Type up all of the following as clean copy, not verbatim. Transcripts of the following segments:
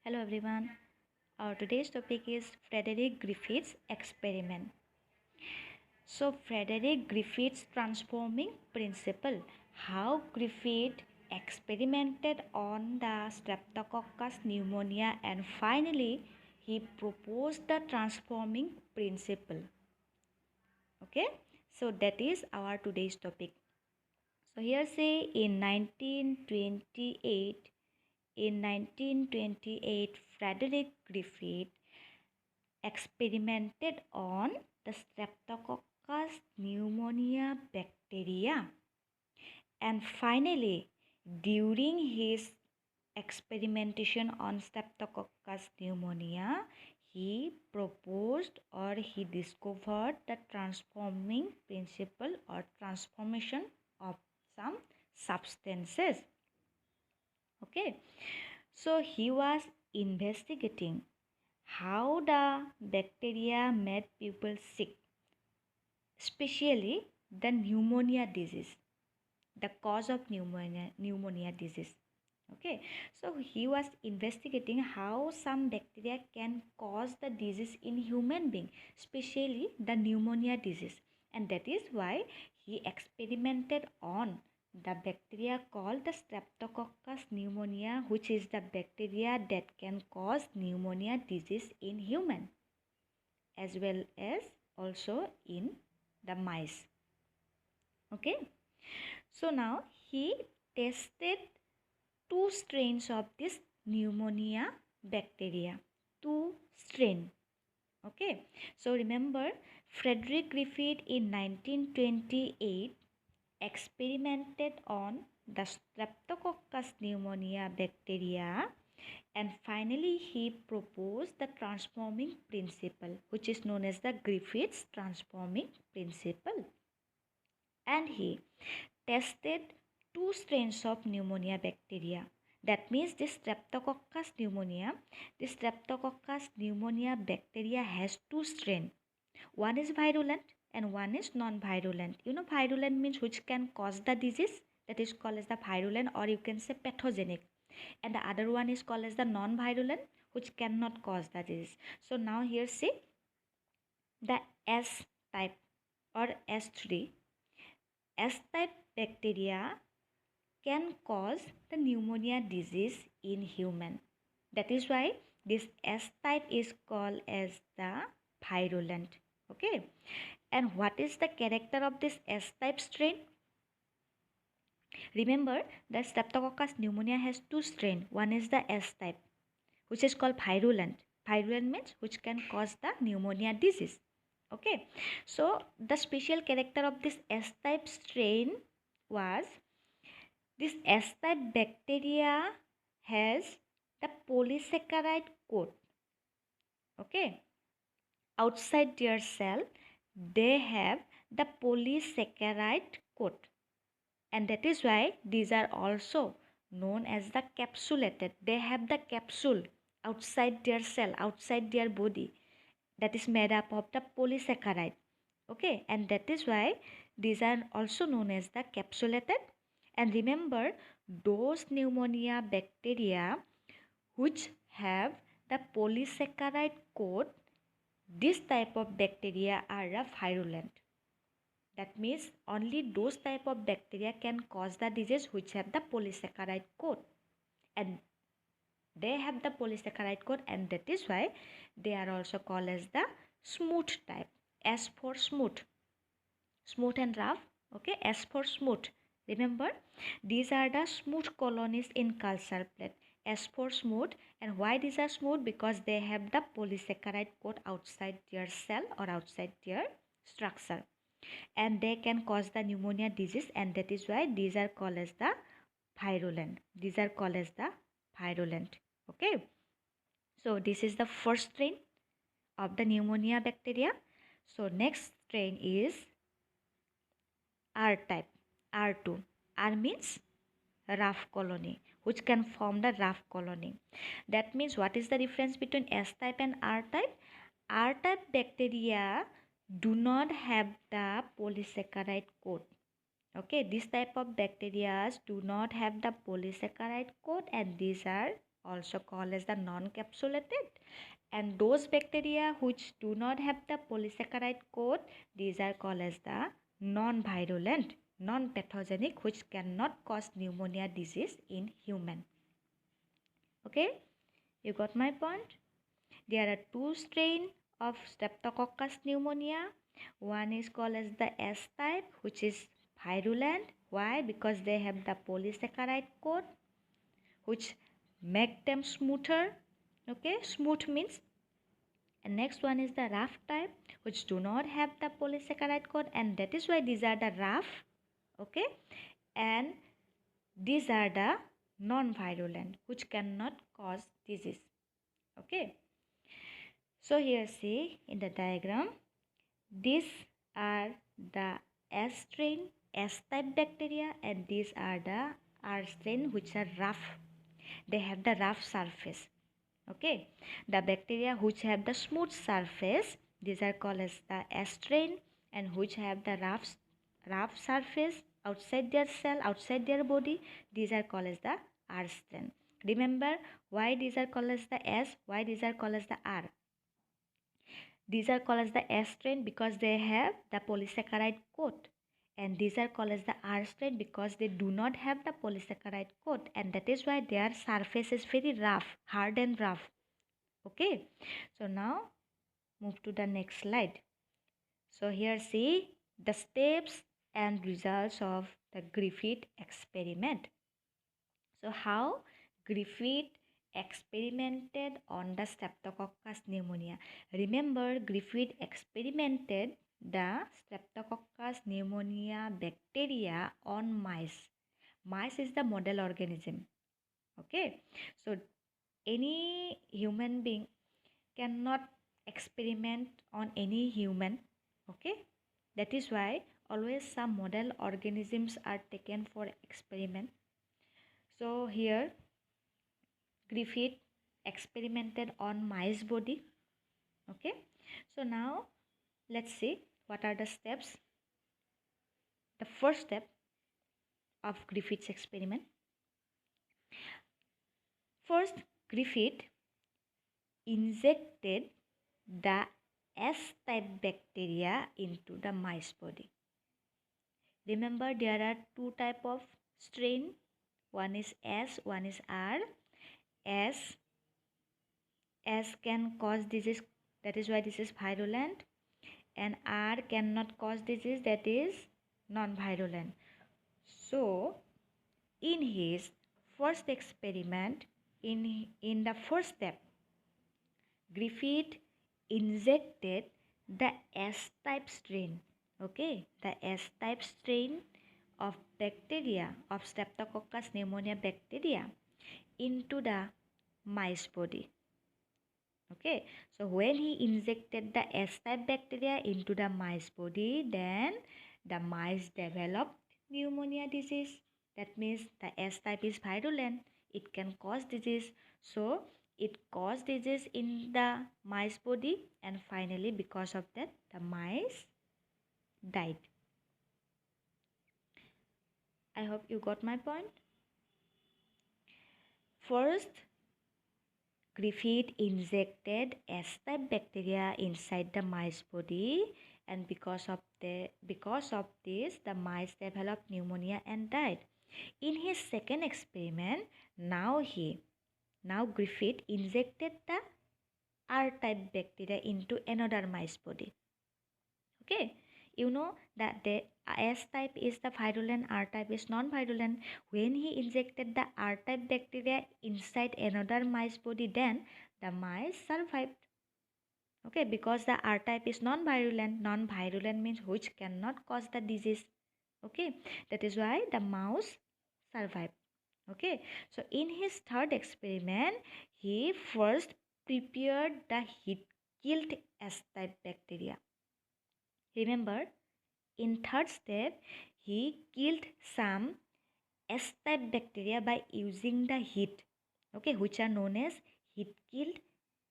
Hello everyone. Our today's topic is Frederick Griffith's experiment. So Frederick Griffith's transforming principle. How Griffith experimented on the Streptococcus pneumonia and finally he proposed the transforming principle. Okay? So that is our today's topic. So here say in 1928 Frederick Griffith experimented on the Streptococcus pneumonia bacteria, and finally during his experimentation on Streptococcus pneumonia he proposed or he discovered the transforming principle or transformation of some substances. Okay, so he was investigating how the bacteria made people sick, especially the pneumonia disease, the cause of pneumonia disease. Okay, so he was investigating how some bacteria can cause the disease in human being, especially the pneumonia disease, and that is why he experimented on the bacteria called the Streptococcus pneumonia, which is the bacteria that can cause pneumonia disease in human as well as also in the mice. Okay, so now he tested two strains of this pneumonia bacteria, two strain. Okay, so remember Frederick Griffith in 1928 experimented on the Streptococcus pneumonia bacteria, and finally he proposed the transforming principle, which is known as the Griffith's transforming principle, and he tested two strains of pneumonia bacteria. That means this Streptococcus pneumonia bacteria has two strains. One is virulent and one is non-virulent. You know, virulent means which can cause the disease, that is called as the virulent, or you can say pathogenic, and the other one is called as the non-virulent, which cannot cause the disease. So now here see the S type or S3. S type bacteria can cause the pneumonia disease in human. That is why this S type is called as the virulent. Okay, and what is the character of this S type strain? Remember, the Streptococcus pneumonia has two strains. One is the S type, which is called virulent. Virulent means which can cause the pneumonia disease. Okay, so the special character of this S type strain was this S type bacteria has the polysaccharide coat. Okay, outside their cell they have the polysaccharide coat, and that is why these are also known as the capsulated. They have the capsule outside their cell, outside their body, that is made up of the polysaccharide. Okay, and that is why these are also known as the capsulated. And remember, those pneumonia bacteria which have the polysaccharide coat, this type of bacteria are virulent. That means only those type of bacteria can cause the disease which have the polysaccharide coat, and they have the polysaccharide coat, and that is why they are also called as the smooth type. S for smooth, smooth and rough. Okay, S for smooth. Remember, these are the smooth colonies in culture plate. S for smooth. And why these are smooth? Because they have the polysaccharide coat outside their cell or outside their structure, and they can cause the pneumonia disease, and that is why these are called as the virulent. These are called as the virulent. Okay, so this is the first strain of the pneumonia bacteria. So next strain is R type, R2. R means rough colony, which can form the rough colony. That means what is the difference between S type and R type? R type bacteria do not have the polysaccharide coat. Okay, this type of bacteria do not have the polysaccharide coat, and these are also called as the non-capsulated. And those bacteria which do not have the polysaccharide coat, these are called as the non-virulent, non-pathogenic, which cannot cause pneumonia disease in human. Okay, you got my point? There are two strains of Streptococcus pneumonia. One is called as the S type, which is virulent. Why? Because they have the polysaccharide coat, which make them smoother. Okay, smooth means. And next one is the rough type, which do not have the polysaccharide coat, and that is why these are the rough. Okay, and these are the non-virulent, which cannot cause disease. Okay, so here see in the diagram, these are the S strain, S type bacteria, and these are the R strain, which are rough. They have the rough surface. Okay, the bacteria which have the smooth surface, these are called as the S strain, and which have the rough surface outside their cell, outside their body, these are called as the R strain. Remember why these are called as the S, why these are called as the R. These are called as the S strain because they have the polysaccharide coat, and these are called as the R strain because they do not have the polysaccharide coat, and that is why their surface is very rough, hard and rough. Okay, so now move to the next slide. So here see the steps and results of the Griffith experiment. So how Griffith experimented on the Streptococcus pneumonia. Remember, Griffith experimented the Streptococcus pneumonia bacteria on mice. Mice is the model organism. Okay, so any human being cannot experiment on any human. Okay, that is why always some model organisms are taken for experiment. So here Griffith experimented on mice body. Okay, so now let's see what are the steps. The first step of Griffith's experiment. First, Griffith injected the S-type bacteria into the mice body. Remember, there are two type of strain. One is S, one is R. S can cause disease, that is why this is virulent, and R cannot cause disease, that is non-virulent. So in his first experiment, in the first step, Griffith injected the S-type strain, okay, the S-type strain of bacteria, of Streptococcus pneumonia bacteria into the mice body. Okay, so when he injected the S-type bacteria into the mice body, then the mice developed pneumonia disease. That means the S-type is virulent. It can cause disease. So it caused disease in the mice body, and finally because of that the mice died. I hope you got my point. First, Griffith injected S-type bacteria inside the mice body, and because of this the mice developed pneumonia and died. In his second experiment, now Griffith injected the R-type bacteria into another mice body. Okay, you know that the S-type is the virulent, R-type is non-virulent. When he injected the R-type bacteria inside another mice body, then the mice survived. Okay, because the R-type is non-virulent. Non-virulent means which cannot cause the disease. Okay, that is why the mouse survived. Okay, so in his third experiment, he first prepared the heat-killed S-type bacteria. Remember, in third step, he killed some S-type bacteria by using the heat, okay, which are known as heat-killed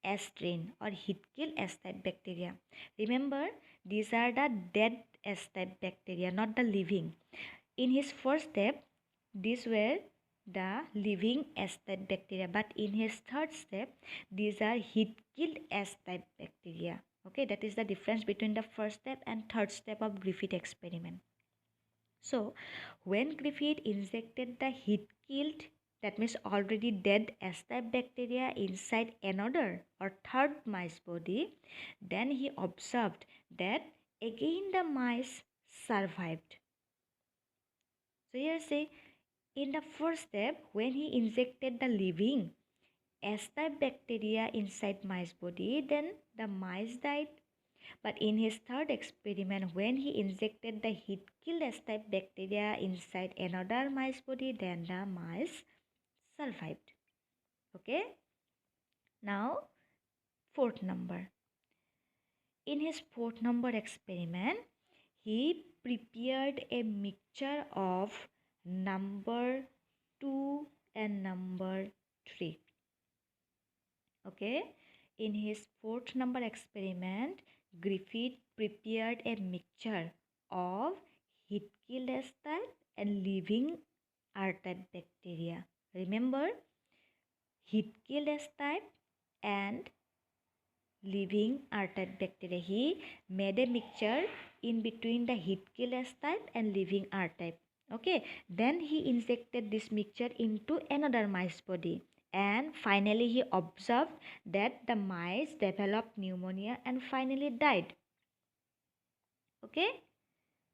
S strain or heat-killed S-type bacteria. Remember, these are the dead S-type bacteria, not the living. In his first step, these were the living S-type bacteria. But in his third step, these are heat-killed S-type bacteria. Okay, that is the difference between the first step and third step of Griffith experiment. So, when Griffith injected the heat-killed, that means already dead S-type bacteria inside another or third mice body, then he observed that again the mice survived. So here say, in the first step, when he injected the living S-type bacteria inside mice body, then the mice died. But in his third experiment, when he injected the heat-killed S-type bacteria inside another mice body, then the mice survived. Okay? Now, fourth number. In his fourth number experiment, he prepared a mixture of number 2 and number 3. Okay? In his fourth number experiment, Griffith prepared a mixture of heat-killed S-type and living R-type bacteria. Remember, heat-killed S-type and living R-type bacteria. He made a mixture in between the heat-killed S-type and living R-type. Okay, then he injected this mixture into another mice body, and finally he observed that the mice developed pneumonia and finally died. Okay,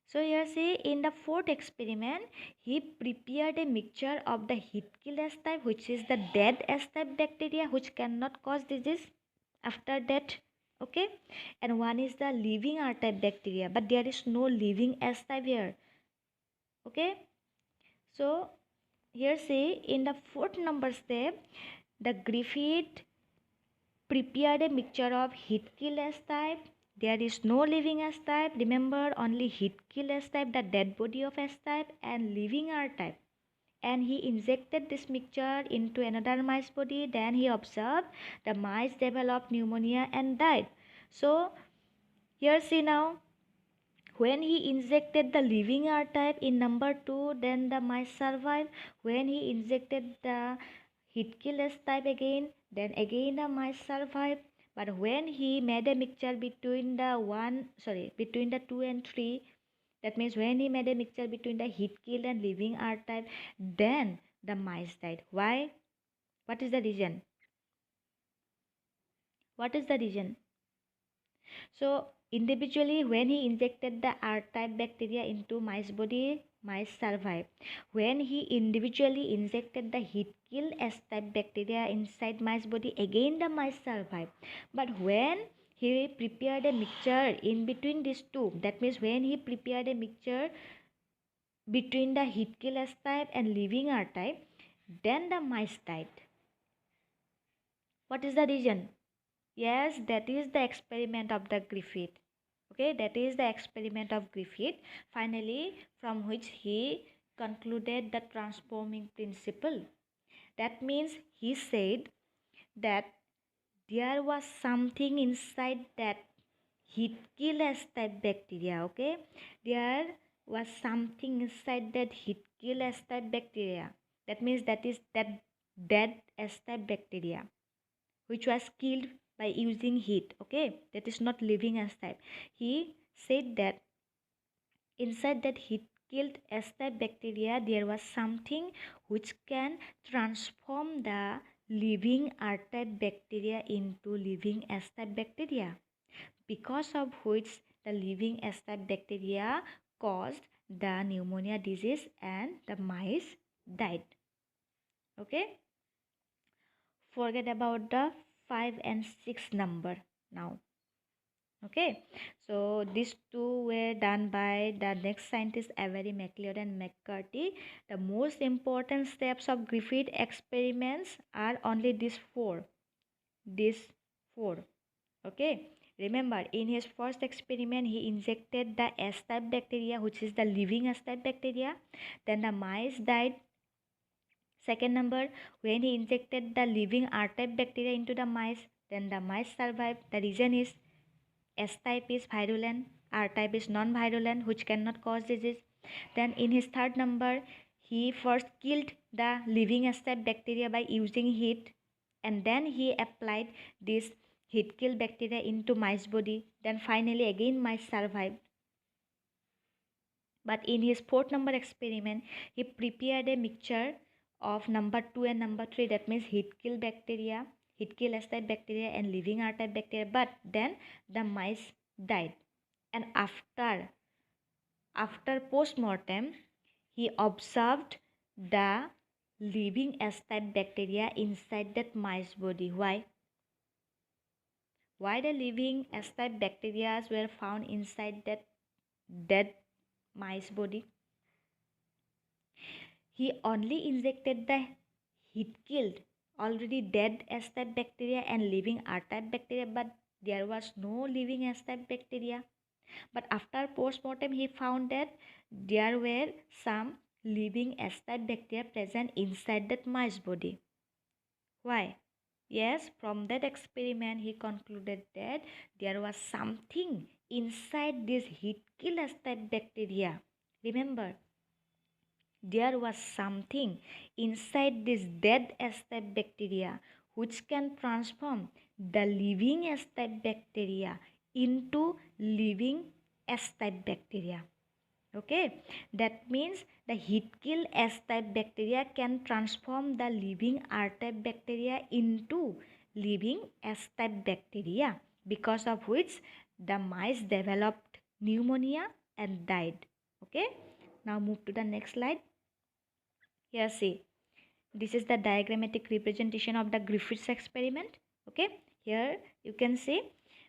so here see, in the fourth experiment, he prepared a mixture of the heat-killed S-type, which is the dead S-type bacteria which cannot cause disease after death. Okay, and one is the living R-type bacteria, but there is no living S-type here. Okay, so here say, in the fourth number step, the Griffith prepared a mixture of heat-killed S-type. There is no living S-type. Remember, only heat-killed S-type, the dead body of S-type, and living R-type. And he injected this mixture into another mice body. Then he observed the mice developed pneumonia and died. So here see now, when he injected the living R-type in number 2, then the mice survived. When he injected the heat-killed S-type again, then again the mice survived. But when he made a mixture between the 2 and 3, that means when he made a mixture between the heat-killed and living R-type, then the mice died. Why? What is the reason? What is the reason? So individually, when he injected the R-type bacteria into mice body, mice survived. When he individually injected the heat-killed S-type bacteria inside mice body, again the mice survived. But when he prepared a mixture in between these two, that means when he prepared a mixture between the heat-killed S-type and living R-type, then the mice died. What is the reason? Yes, that is the experiment of the Griffith. Okay, that is the experiment of Griffith, finally, from which he concluded the transforming principle. That means he said that there was something inside that heat-killed S-type bacteria. Okay, there was something inside that heat-killed S-type bacteria. That means that is that dead S-type bacteria which was killed by using heat. Okay, that is not living S-type. He said that inside that heat killed S-type bacteria there was something which can transform the living R-type bacteria into living S-type bacteria, because of which the living S-type bacteria caused the pneumonia disease and the mice died. Okay, forget about the 5 and 6 number now. Okay, so these two were done by the next scientist Avery, MacLeod and McCarthy. The most important steps of Griffith experiments are only these four. Okay, remember, in his first experiment he injected the S-type bacteria, which is the living S-type bacteria. Then the mice died. Second number, when he injected the living R-type bacteria into the mice, then the mice survived. The reason is S-type is virulent, R-type is non-virulent, which cannot cause disease. Then in his third number, he first killed the living S type bacteria by using heat, and then he applied this heat kill bacteria into mice body. Then finally again mice survived. But in his fourth number experiment, he prepared a mixture of number 2 and number 3, that means heat kill bacteria, heat kill S type bacteria and living R type bacteria, but then the mice died. And after post-mortem, he observed the living S type bacteria inside that mice body. Why? Why the living S type bacteria were found inside that dead mice body? He only injected the heat killed already dead S type bacteria and living R type bacteria, but there was no living S type bacteria. But after post-mortem, he found that there were some living S type bacteria present inside that mice body. Why? Yes, from that experiment, he concluded that there was something inside this heat kill S type bacteria. Remember, there was something inside this dead S type bacteria which can transform the living S type bacteria into living S type bacteria. Okay, that means the heat kill S type bacteria can transform the living R type bacteria into living S type bacteria, because of which the mice developed pneumonia and died. Okay, now move to the next slide. Here see, this is the diagrammatic representation of the Griffiths experiment. Okay, here you can see,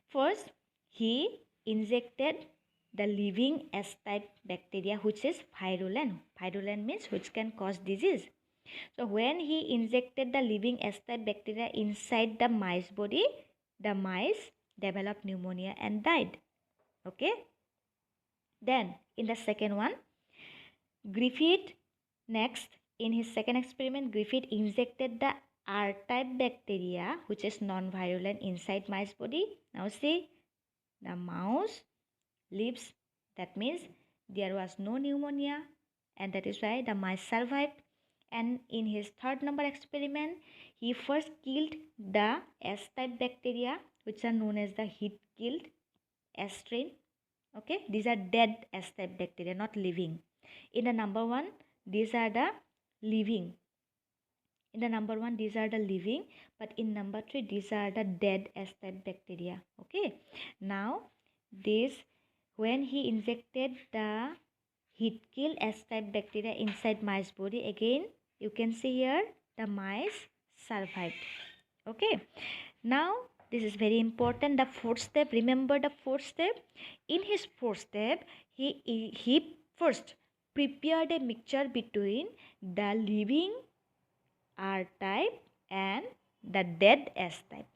first he injected the living S type bacteria which is virulent. Virulent means which can cause disease. So when he injected the living S type bacteria inside the mice body, the mice developed pneumonia and died. Okay, then in the second one, Griffith next, in his second experiment, Griffith injected the R-type bacteria, which is non-virulent, inside mice body. Now see, the mouse lives. That means there was no pneumonia, and that is why the mice survived. And in his third number experiment, he first killed the S-type bacteria, which are known as the heat-killed S strain. Okay, these are dead S-type bacteria, not living. In the number 1, these are the living. In the number 1, these are the living, but in number 3, these are the dead S-type bacteria. Okay, now this, when he injected the heat kill S-type bacteria inside mice body, again you can see here the mice survived. Okay, now this is very important, the fourth step. Remember the fourth step. In his fourth step, he first prepared a mixture between the living R type and the dead S type.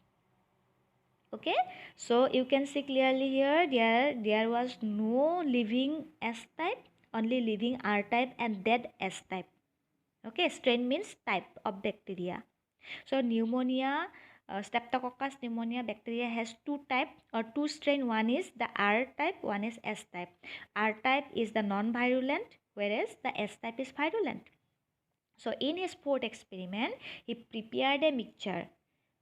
Okay, so you can see clearly here, there was no living S type, only living R type and dead S type. Okay, strain means type of bacteria. So pneumonia, Streptococcus pneumonia bacteria has two type or two strain. One is the R type, one is S type. R type is the non-virulent, whereas the S type is virulent. So in his fourth experiment, he prepared a mixture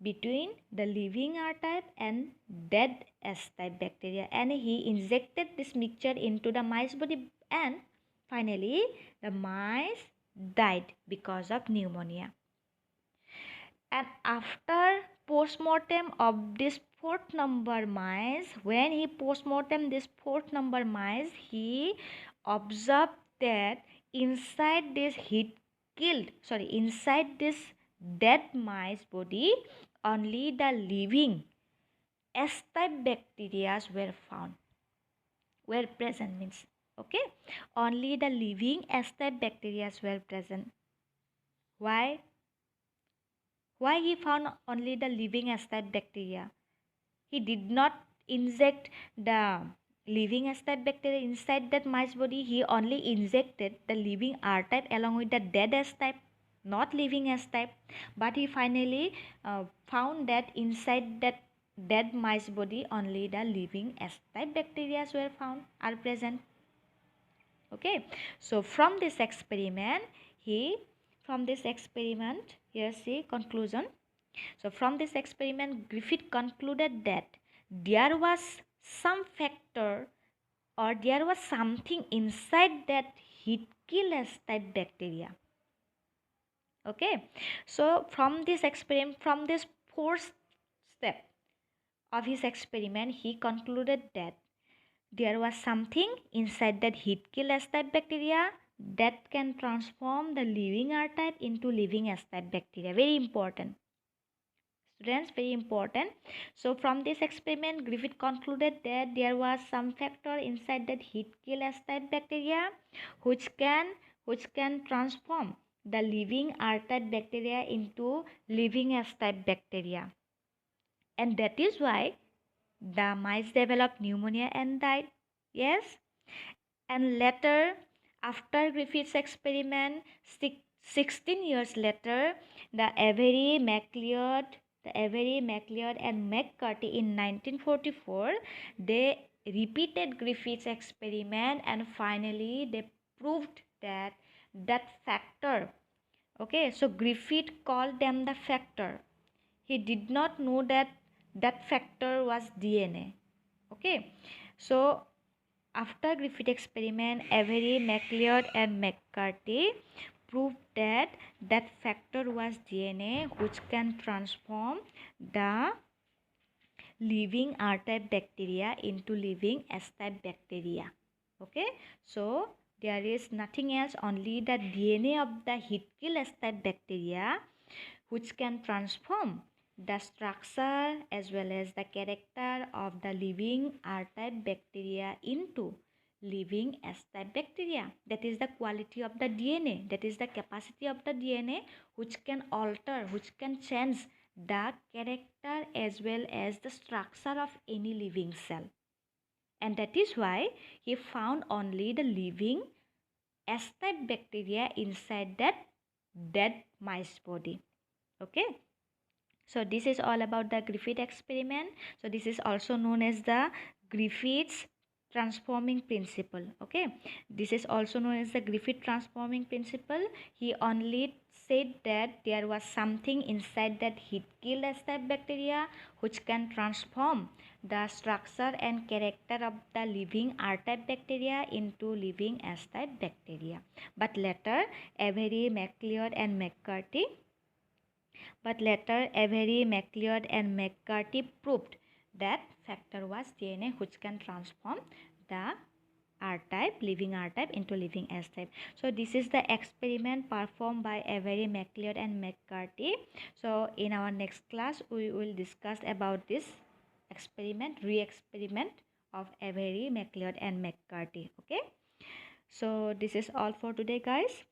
between the living R type and dead S type bacteria, and he injected this mixture into the mice body, and finally the mice died because of pneumonia. And after post-mortem of this fourth number mice, when he post-mortem this fourth number mice, he observed that inside this inside this dead mice body, only the living S-type bacteria were present means. Okay, only the living S-type bacteria were present. Why? Why he found only the living S-type bacteria? He did not inject the living S-type bacteria inside that mice body. He only injected the living R-type along with the dead S-type, not living S-type. But he finally found that inside that dead mice body, only the living S-type bacteria are present. Okay, so from this experiment, From this experiment, here see conclusion. So from this experiment, Griffith concluded that there was some factor or there was something inside that heat kill S type bacteria. Okay, so from this experiment, from this fourth step of his experiment, he concluded that there was something inside that heat kill S type bacteria that can transform the living R type into living S type bacteria. Very important. Students, very important. So from this experiment, Griffith concluded that there was some factor inside that heat kill S type bacteria which can transform the living R type bacteria into living S type bacteria, and that is why the mice developed pneumonia and died. Yes, and later, after Griffith's experiment, 16 years later, the Avery, MacLeod and McCarthy in 1944, they repeated Griffith's experiment and finally they proved that that factor. Okay, so Griffith called them the factor. He did not know that that factor was DNA. Okay, so after Griffith experiment, Avery, MacLeod and McCarthy proved that that factor was DNA which can transform the living R-type bacteria into living S-type bacteria. Okay, so there is nothing else, only the DNA of the heat kill S-type bacteria which can transform the structure as well as the character of the living R-type bacteria into living S-type bacteria. That is the quality of the DNA. That is the capacity of the DNA which can alter, which can change the character as well as the structure of any living cell. And that is why he found only the living S-type bacteria inside that dead mice body. Okay, so this is all about the Griffith experiment. So this is also known as the Griffith's transforming principle. Okay, this is also known as the Griffith transforming principle. He only said that there was something inside that heat kill S type bacteria which can transform the structure and character of the living R type bacteria into living S type bacteria. But later Avery, MacLeod and McCarthy MacLeod and McCarthy proved that factor was DNA which can transform the R-type, living R-type into living S-type. So this is the experiment performed by Avery, MacLeod and McCarthy. So in our next class, we will discuss about this experiment, re-experiment of Avery, MacLeod and McCarthy. Okay. So this is all for today, guys.